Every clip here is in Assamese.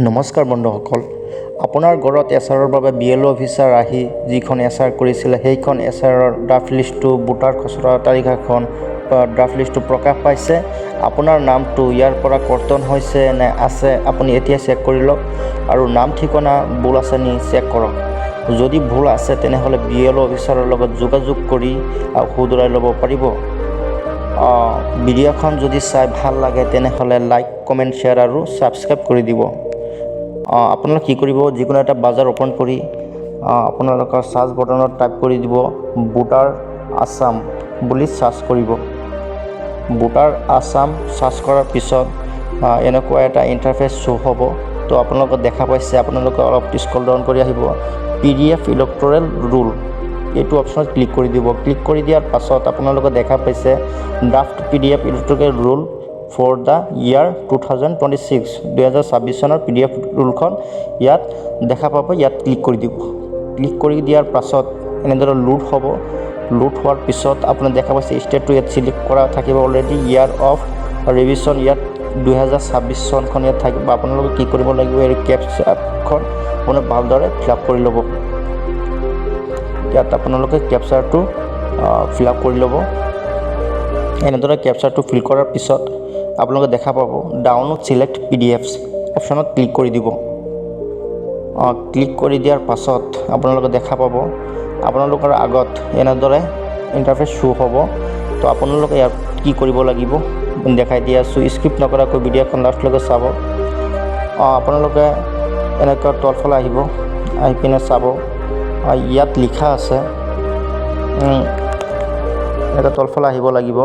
নমস্কাৰ বন্ধুসকল, আপোনাৰ ঘৰত এছআৰৰ বাবে BLO অফিচাৰ আহি যিখন এছআৰ কৰিছিলে সেইখন এছআৰৰ ড্ৰাফ্ট লিষ্টটো ভোটাৰ খচৰা তালিকাখন ড্ৰাফ্ট লিষ্টটো প্ৰকাশ পাইছে। আপোনাৰ নামটো ইয়াৰ পৰা কৰ্তন হৈছে নে আছে আপুনি এতিয়া চেক কৰি লওক আৰু নাম ঠিকনা ভুল আছে নি চেক কৰক। যদি ভুল আছে তেনেহ'লে BLO অফিচাৰৰ লগত যোগাযোগ কৰি শুধৰাই ল'ব পাৰিব। ভিডিঅ'খন যদি চাই ভাল লাগে তেনেহ'লে লাইক, কমেণ্ট, শ্বেয়াৰ আৰু ছাবস্ক্ৰাইব কৰি দিব। আপোনালোকে কি কৰিব, যিকোনো এটা ব্ৰাউজাৰ ওপেন কৰি আপোনালোকৰ সাৰ্চ বটনত টাইপ কৰি দিব ভোটাৰ আছাম বুলি সাৰ্চ কৰিব। ভোটাৰ আছাম সাৰ্চ কৰাৰ পিছত এনেকুৱা এটা ইণ্টাৰফেচ শ্ব' হ'ব। তো আপোনালোকে দেখা পাইছে, আপোনালোকে অলপ স্ক্ৰল ডাউন কৰি আহিব PDF ইলেক্টৰেল ৰুল, এইটো অপশ্যনত ক্লিক কৰি দিব। ক্লিক কৰি দিয়াৰ পাছত আপোনালোকে দেখা পাইছে draft PDF electoral rule for the year 2026 চনৰ PDF ৰুলখন ইয়াত দেখা পাব। ইয়াত ক্লিক কৰি দিব। ক্লিক কৰি দিয়াৰ পাছত এনেদৰে লোড হ'ব। লোড হোৱাৰ পিছত আপোনাৰ দেখা পাইছে ষ্টেটটো ইয়াত চিলেক্ট কৰা থাকিব অলৰেডি। ইয়াৰ অফ ৰিভিজন ইয়াত 2026 চনখন ইয়াত থাকিব। আপোনালোকে কি কৰিব লাগিব, এই কেপচাখন আপুনি ভালদৰে ফিল আপ কৰি ল'ব। ইয়াত আপোনালোকে কেপচাৰটো ফিল আপ কৰি ল'ব। এনেদৰে কেপচাৰটো ফিল কৰাৰ পিছত আপোনালোকে দেখা পাব ডাউনলোড চিলেক্ট PDFs অপশ্যনত ক্লিক কৰি দিব। ক্লিক কৰি দিয়াৰ পাছত আপোনালোকে দেখা পাব আপোনালোকৰ আগত এনেদৰে ইণ্টাৰফেচ শ্ব' হ'ব। তো আপোনালোকে ইয়াত কি কৰিব লাগিব দেখাই দি আছোঁ, স্কিপ নকৰাকৈ ভিডিঅ'খন লাষ্টলৈকে চাব। আপোনালোকে এনেকৈ তলফালে আহিব, আহি পিনে চাব ইয়াত লিখা আছে, এনেকৈ তলফালে আহিব লাগিব।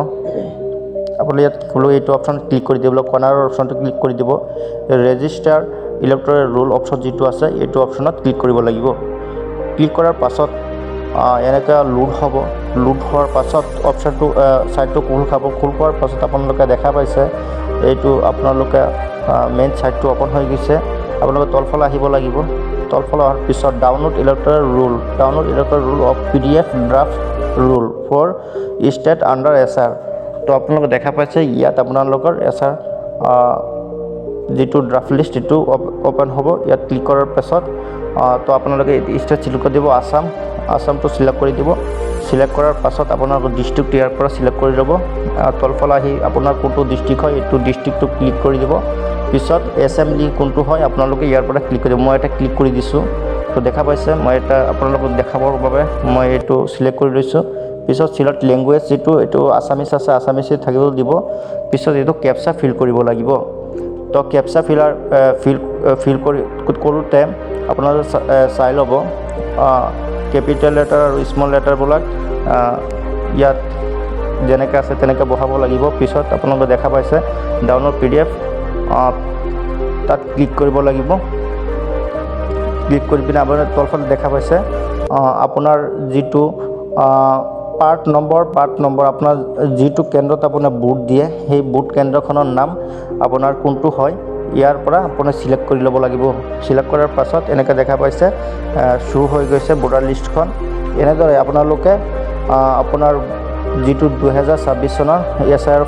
আপুনি ইয়াত এইটো অপশ্যন ক্লিক কৰি দিব, কৰ্নাৰৰ অপশ্যনটো ক্লিক কৰি দিব। ৰেজিষ্টাৰ ইলেক্টৰেল ৰুল অপশ্যন যিটো আছে এইটো অপশ্যনত ক্লিক কৰিব লাগিব। ক্লিক কৰাৰ পাছত এনেকৈ লোড হ'ব। লোড হোৱাৰ পাছত অপশ্যনটো ছাইটটো খোল খাব। খোল খোৱাৰ পাছত আপোনালোকে দেখা পাইছে এইটো আপোনালোকে মেইন ছাইটটো অ'পন হৈ গৈছে। আপোনালোকে তলফালে আহিব লাগিব। তলফালে অহাৰ পিছত download electoral rule of PDF draft rule for state under SR। তো আপোনালোকে দেখা পাইছে ইয়াত আপোনালোকৰ SR যিটো ড্ৰাফ্ট লিষ্ট এইটো অ'পেন হ'ব। ইয়াত ক্লিক কৰাৰ পাছত তো আপোনালোকে ষ্টেট চিলেক্ট কৰি দিব, আছামটো চিলেক্ট কৰি দিব। চিলেক্ট কৰাৰ পাছত আপোনালোকৰ ডিষ্ট্ৰিক্টটো ইয়াৰ পৰা চিলেক্ট কৰি ল'ব। তলফালে আহি আপোনাৰ কোনটো ডিষ্ট্ৰিক্ট হয় এইটো ডিষ্ট্ৰিক্টটো ক্লিক কৰি দিব। পিছত এছেম্বলি কোনটো হয় আপোনালোকে ইয়াৰ পৰা ক্লিক কৰি দিব। মই এটা ক্লিক কৰি দিছোঁ। তো দেখা পাইছে মই এটা আপোনালোকক দেখাবৰ বাবে মই এইটো চিলেক্ট কৰি লৈছোঁ। পিছত চিলেক্ট লেংগুৱেজ যিটো এইটো আছামিছ আছে, আছামিছে থাকিব দিব। পিছত এইটো কেপচা ফিল কৰিব লাগিব। তো কেপচা ফিল কৰোঁতে আপোনালোকে চাই ল'ব কেপিটেল লেটাৰ আৰু স্মল লেটাৰবিলাক ইয়াত যেনেকৈ আছে তেনেকৈ বহাব লাগিব। পিছত আপোনালোকে দেখা পাইছে ডাউনলোড PDF, তাত ক্লিক কৰিব লাগিব। ক্লিক কৰি পিনে আপোনাৰ তলফালে দেখা পাইছে আপোনাৰ যিটো পাৰ্ট নম্বৰ আপোনাৰ যিটো কেন্দ্ৰত আপোনাৰ বুট দিয়ে সেই বুট কেন্দ্ৰখনৰ নাম আপোনাৰ কোনটো হয় ইয়াৰ পৰা আপুনি চিলেক্ট কৰি ল'ব লাগিব। চিলেক্ট কৰাৰ পাছত এনেকৈ দেখা পাইছে শ্ব' হৈ গৈছে ভোটাৰ লিষ্টখন। এনেদৰে আপোনালোকে আপোনাৰ যিটো 2026 চনৰ SR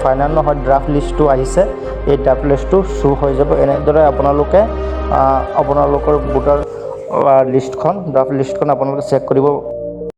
ফাইনেল নহয় ড্ৰাফ্ট লিষ্টটো আহিছে, এই ড্ৰাফ্ট লিষ্টটো শ্ব' হৈ যাব। এনেদৰে আপোনালোকে আপোনালোকৰ ভোটাৰ ড্ৰাফ্ট লিষ্টখন আপোনালোকে চেক কৰিব